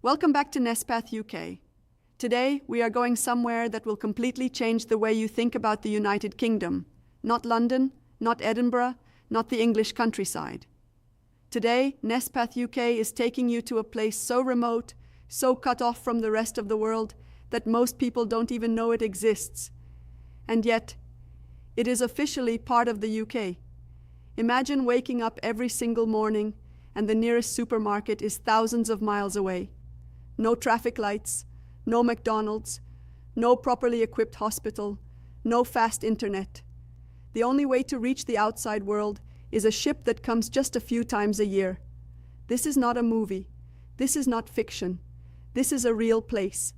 Welcome back to Nespath UK. Today, we are going somewhere that will completely change the way you think about the United Kingdom. Not London, not Edinburgh, not the English countryside. Today, Nespath UK is taking you to a place so remote, so cut off from the rest of the world, that most people don't even know it exists. And yet, it is officially part of the UK. Imagine waking up every single morning and the nearest supermarket is thousands of miles away. No traffic lights, no McDonald's, no properly equipped hospital, no fast internet. The only way to reach the outside world is a ship that comes just a few times a year. This is not a movie. This is not fiction. This is a real place.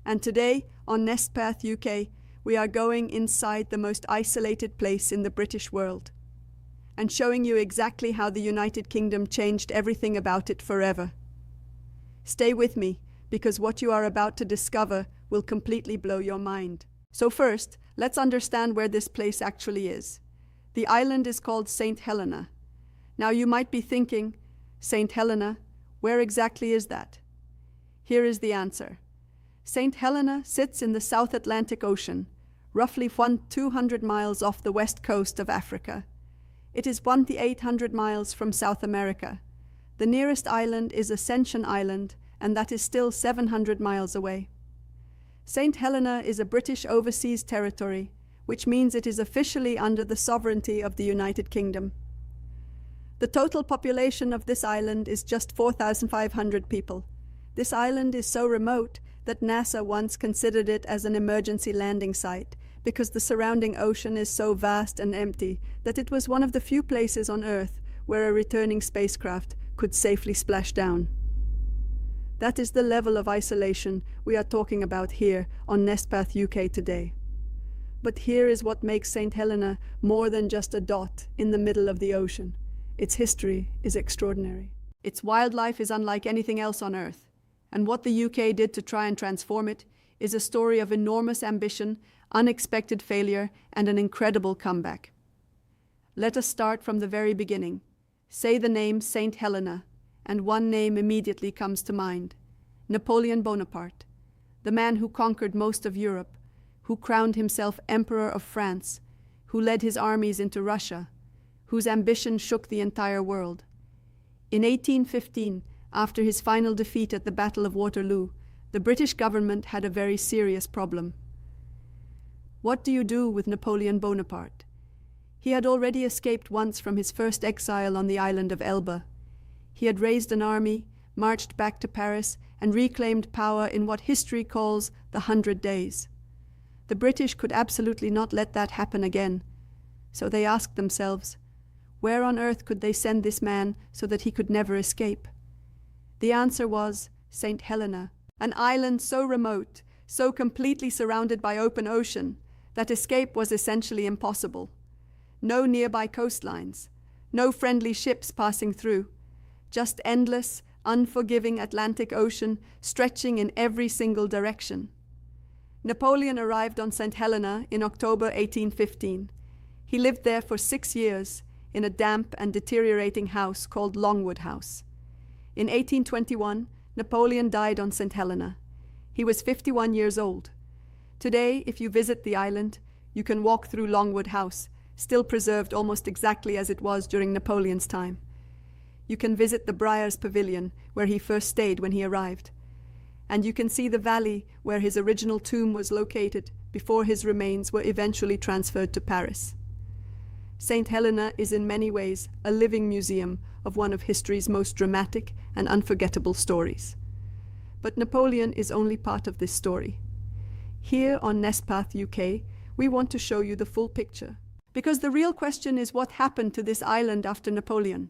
And today, on Nespath UK, we are going inside the most isolated place in the British world and showing you exactly how the United Kingdom changed everything about it forever. Stay with me, because what you are about to discover will completely blow your mind. So first, let's understand where this place actually is. The island is called St. Helena. Now you might be thinking, St. Helena, where exactly is that? Here is the answer. St. Helena sits in the South Atlantic Ocean, roughly 200 miles off the west coast of Africa. It is 800 miles from South America. The nearest island is Ascension Island, and that is still 700 miles away. St. Helena is a British overseas territory, which means it is officially under the sovereignty of the United Kingdom. The total population of this island is just 4,500 people. This island is so remote that NASA once considered it as an emergency landing site because the surrounding ocean is so vast and empty that it was one of the few places on Earth where a returning spacecraft could safely splash down. That is the level of isolation we are talking about here on Nespath UK today. But here is what makes St. Helena more than just a dot in the middle of the ocean. Its history is extraordinary. Its wildlife is unlike anything else on Earth, and what the UK did to try and transform it is a story of enormous ambition, unexpected failure, and an incredible comeback. Let us start from the very beginning. Say the name St. Helena, and one name immediately comes to mind. Napoleon Bonaparte, the man who conquered most of Europe, who crowned himself Emperor of France, who led his armies into Russia, whose ambition shook the entire world. In 1815, after his final defeat at the Battle of Waterloo, the British government had a very serious problem. What do you do with Napoleon Bonaparte? He had already escaped once from his first exile on the island of Elba. He had raised an army, marched back to Paris, and reclaimed power in what history calls the 100 Days. The British could absolutely not let that happen again. So they asked themselves, where on earth could they send this man so that he could never escape? The answer was St. Helena, an island so remote, so completely surrounded by open ocean, that escape was essentially impossible. No nearby coastlines, no friendly ships passing through, just endless, unforgiving Atlantic Ocean stretching in every single direction. Napoleon arrived on St. Helena in October 1815. He lived there for 6 years in a damp and deteriorating house called Longwood House. In 1821, Napoleon died on St. Helena. He was 51 years old. Today, if you visit the island, you can walk through Longwood House, still preserved almost exactly as it was during Napoleon's time. You can visit the Briars Pavilion, where he first stayed when he arrived. And you can see the valley where his original tomb was located before his remains were eventually transferred to Paris. St. Helena is in many ways a living museum of one of history's most dramatic and unforgettable stories. But Napoleon is only part of this story. Here on Nespath UK, we want to show you the full picture. Because the real question is what happened to this island after Napoleon?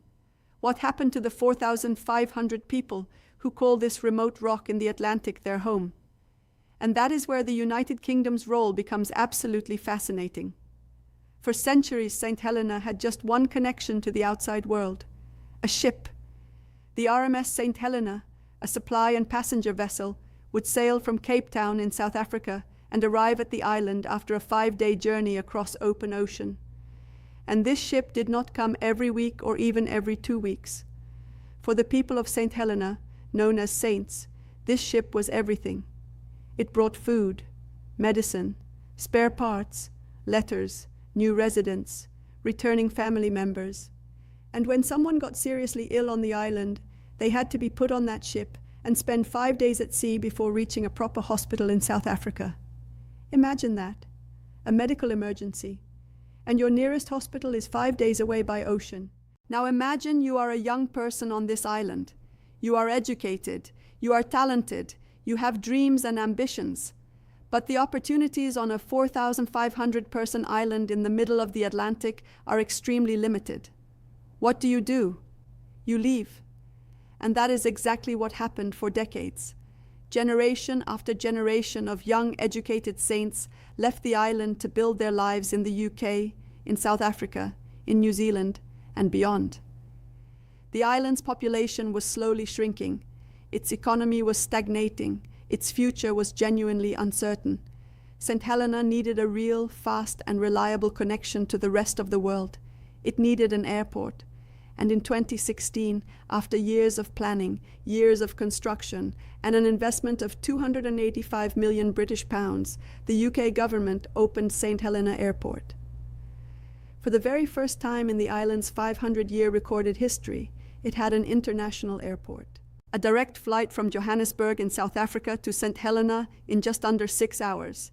What happened to the 4,500 people who call this remote rock in the Atlantic their home? And that is where the United Kingdom's role becomes absolutely fascinating. For centuries, St. Helena had just one connection to the outside world: a ship. The RMS St. Helena, a supply and passenger vessel, would sail from Cape Town in South Africa and arrive at the island after a 5-day journey across open ocean. And this ship did not come every week or even every 2 weeks. For the people of St. Helena, known as saints, This ship was everything. It brought food, medicine, spare parts, letters, new residents, returning family members. And when someone got seriously ill on the island, they had to be put on that ship and spend 5 days at sea before reaching a proper hospital in South Africa. Imagine that, a medical emergency, and your nearest hospital is 5 days away by ocean. Now imagine you are a young person on this island. You are educated, you are talented, you have dreams and ambitions, but the opportunities on a 4,500 person island in the middle of the Atlantic are extremely limited. What do? You leave. And that is exactly what happened for decades. Generation after generation of young, educated saints left the island to build their lives in the UK, in South Africa, in New Zealand, and beyond. The island's population was slowly shrinking. Its economy was stagnating. Its future was genuinely uncertain. St. Helena needed a real, fast, and reliable connection to the rest of the world. It needed an airport. And in 2016, after years of planning, years of construction, and an investment of 285 million British pounds, the UK government opened St. Helena Airport. For the very first time in the island's 500-year recorded history, it had an international airport. A direct flight from Johannesburg in South Africa to St. Helena in just under 6 hours.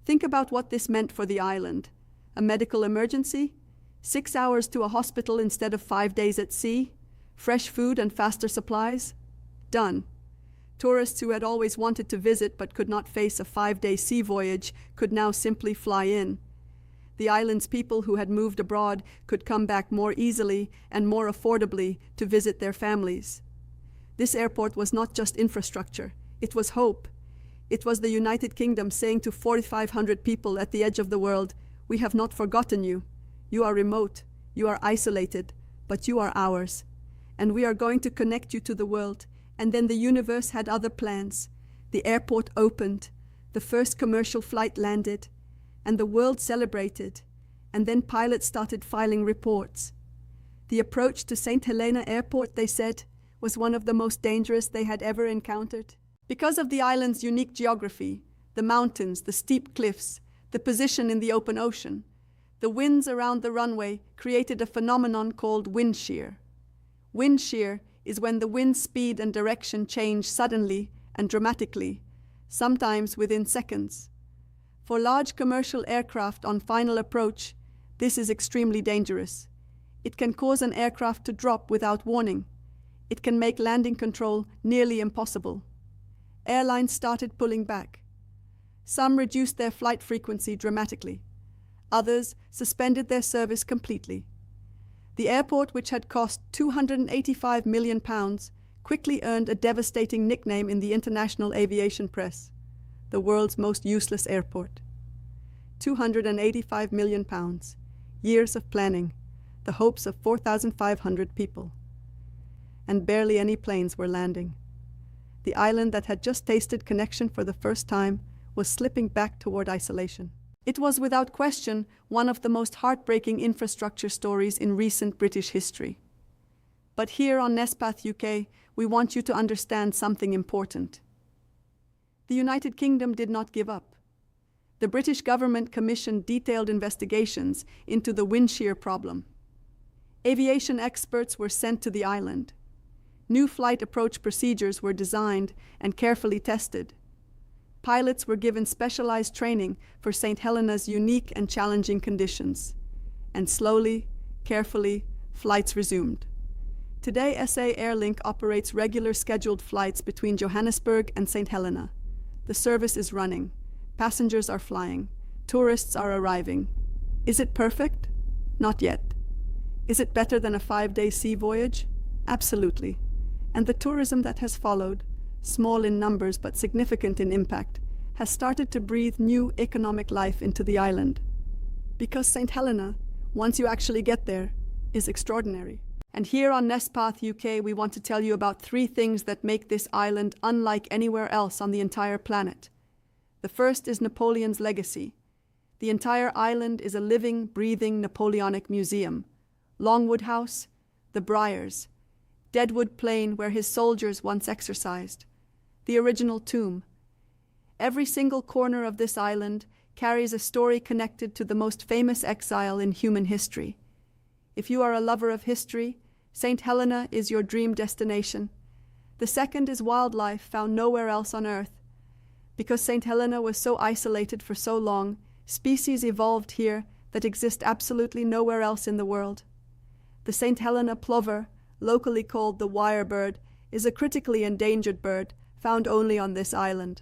Think about what this meant for the island. A medical emergency? 6 hours to a hospital instead of 5 days at sea? Fresh food and faster supplies? Done. Tourists who had always wanted to visit but could not face a 5-day sea voyage could now simply fly in. The island's people who had moved abroad could come back more easily and more affordably to visit their families. This airport was not just infrastructure, it was hope. It was the United Kingdom saying to 4,500 people at the edge of the world, "We have not forgotten you. You are remote, you are isolated, but you are ours. And we are going to connect you to the world." And then the universe had other plans. The airport opened, the first commercial flight landed, and the world celebrated. And then pilots started filing reports. The approach to St. Helena Airport, they said, was one of the most dangerous they had ever encountered. Because of the island's unique geography, the mountains, the steep cliffs, the position in the open ocean, the winds around the runway created a phenomenon called wind shear. Wind shear is when the wind speed and direction change suddenly and dramatically, sometimes within seconds. For large commercial aircraft on final approach, this is extremely dangerous. It can cause an aircraft to drop without warning. It can make landing control nearly impossible. Airlines started pulling back. Some reduced their flight frequency dramatically. Others suspended their service completely. The airport, which had cost £285 million, quickly earned a devastating nickname in the international aviation press: the world's most useless airport. £285 million, years of planning, the hopes of 4,500 people. And barely any planes were landing. The island that had just tasted connection for the first time was slipping back toward isolation. It was without question one of the most heartbreaking infrastructure stories in recent British history. But here on Nespath UK, we want you to understand something important. The United Kingdom did not give up. The British government commissioned detailed investigations into the wind shear problem. Aviation experts were sent to the island. New flight approach procedures were designed and carefully tested. Pilots were given specialized training for St. Helena's unique and challenging conditions. And slowly, carefully, flights resumed. Today, SA Airlink operates regular scheduled flights between Johannesburg and St. Helena. The service is running. Passengers are flying. Tourists are arriving. Is it perfect? Not yet. Is it better than a 5-day sea voyage? Absolutely. And the tourism that has followed, small in numbers but significant in impact, has started to breathe new economic life into the island. Because St. Helena, once you actually get there, is extraordinary. And here on Nespath UK, we want to tell you about 3 things that make this island unlike anywhere else on the entire planet. The first is Napoleon's legacy. The entire island is a living, breathing Napoleonic museum. Longwood House, the Briars, Deadwood Plain where his soldiers once exercised, the original tomb. Every single corner of this island carries a story connected to the most famous exile in human history. If you are a lover of history, St. Helena is your dream destination. The second is wildlife found nowhere else on Earth. Because St. Helena was so isolated for so long, species evolved here that exist absolutely nowhere else in the world. The St. Helena plover, locally called the wirebird, is a critically endangered bird found only on this island.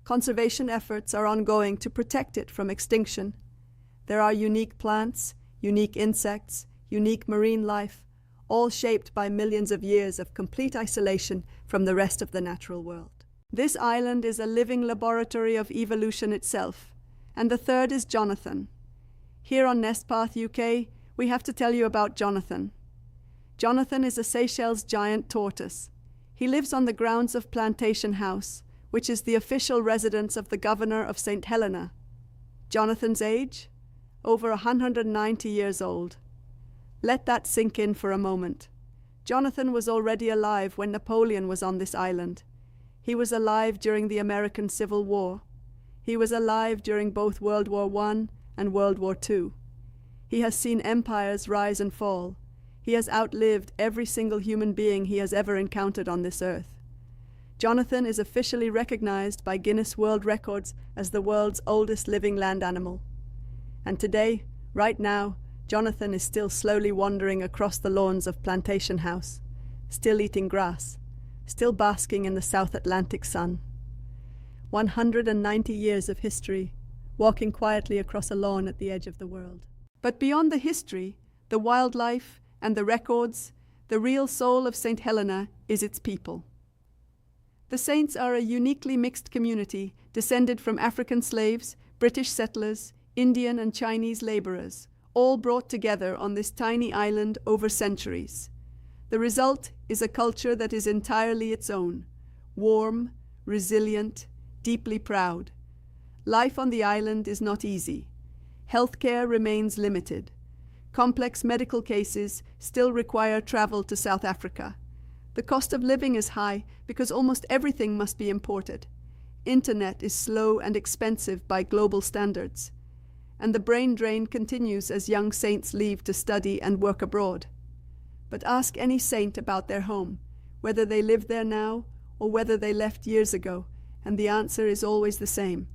Conservation efforts are ongoing to protect it from extinction. There are unique plants, unique insects, unique marine life, all shaped by millions of years of complete isolation from the rest of the natural world. This island is a living laboratory of evolution itself. And the third is Jonathan. Here on NestPath UK, we have to tell you about Jonathan. Jonathan is a Seychelles giant tortoise. He lives on the grounds of Plantation House, which is the official residence of the governor of St. Helena. Jonathan's age? Over 190 years old. Let that sink in for a moment. Jonathan was already alive when Napoleon was on this island. He was alive during the American Civil War. He was alive during both World War I and World War II. He has seen empires rise and fall. He has outlived every single human being he has ever encountered on this earth. Jonathan is officially recognized by Guinness World Records as the world's oldest living land animal. And today, right now, Jonathan is still slowly wandering across the lawns of Plantation House, still eating grass, still basking in the South Atlantic sun. 190 years of history, walking quietly across a lawn at the edge of the world. But beyond the history, the wildlife, and the records, the real soul of St. Helena is its people. The Saints are a uniquely mixed community descended from African slaves, British settlers, Indian and Chinese laborers, all brought together on this tiny island over centuries. The result is a culture that is entirely its own, warm, resilient, deeply proud. Life on the island is not easy. Healthcare remains limited. Complex medical cases still require travel to South Africa. The cost of living is high because almost everything must be imported. Internet is slow and expensive by global standards. And the brain drain continues as young saints leave to study and work abroad. But ask any saint about their home, whether they live there now or whether they left years ago, and the answer is always the same.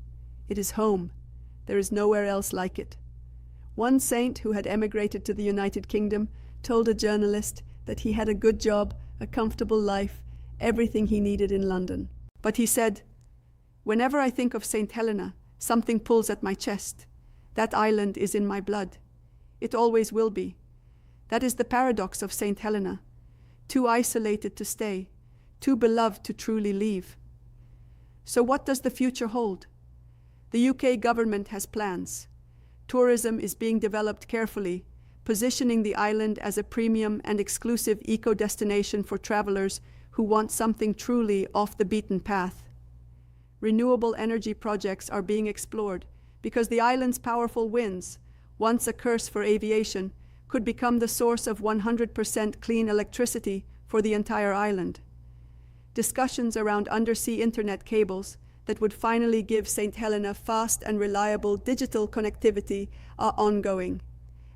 It is home. There is nowhere else like it. One saint who had emigrated to the United Kingdom told a journalist that he had a good job, a comfortable life, everything he needed in London. But he said, "Whenever I think of St. Helena, something pulls at my chest. That island is in my blood. It always will be. That is the paradox of St. Helena. Too isolated to stay, too beloved to truly leave." So what does the future hold? The UK government has plans. Tourism is being developed carefully, positioning the island as a premium and exclusive eco-destination for travelers who want something truly off the beaten path. Renewable energy projects are being explored because the island's powerful winds, once a curse for aviation, could become the source of 100% clean electricity for the entire island. Discussions around undersea internet cables that would finally give St. Helena fast and reliable digital connectivity are ongoing,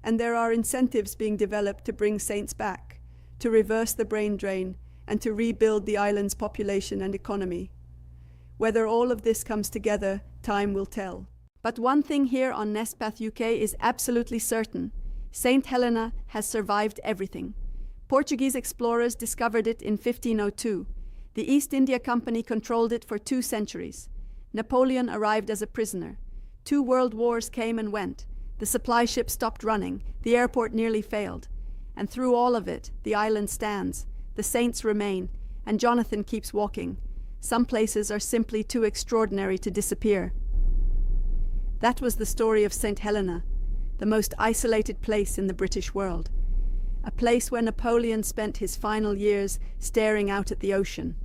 and there are incentives being developed to bring saints back, to reverse the brain drain, and to rebuild the island's population and economy. Whether all of this comes together, time will tell. But one thing here on NestPath UK is absolutely certain. St. Helena has survived everything. Portuguese explorers discovered it in 1502. The East India Company controlled it for 2 centuries. Napoleon arrived as a prisoner. 2 world wars came and went. The supply ship stopped running. The airport nearly failed. And through all of it, the island stands. The saints remain. And Jonathan keeps walking. Some places are simply too extraordinary to disappear. That was the story of St. Helena, the most isolated place in the British world. A place where Napoleon spent his final years staring out at the ocean.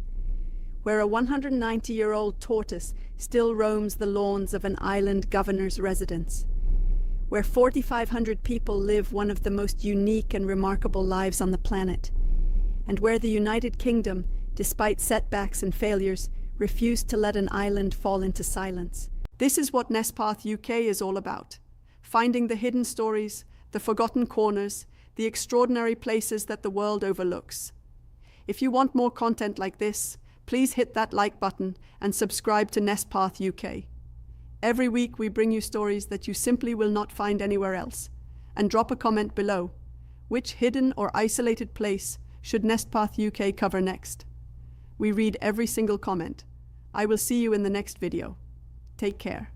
Where a 190-year-old tortoise still roams the lawns of an island governor's residence. Where 4,500 people live one of the most unique and remarkable lives on the planet. And where the United Kingdom, despite setbacks and failures, refused to let an island fall into silence. This is what Nestpath UK is all about. Finding the hidden stories, the forgotten corners, the extraordinary places that the world overlooks. If you want more content like this, please hit that like button and subscribe to Nestpath UK. Every week we bring you stories that you simply will not find anywhere else. And drop a comment below. Which hidden or isolated place should Nestpath UK cover next? We read every single comment. I will see you in the next video. Take care.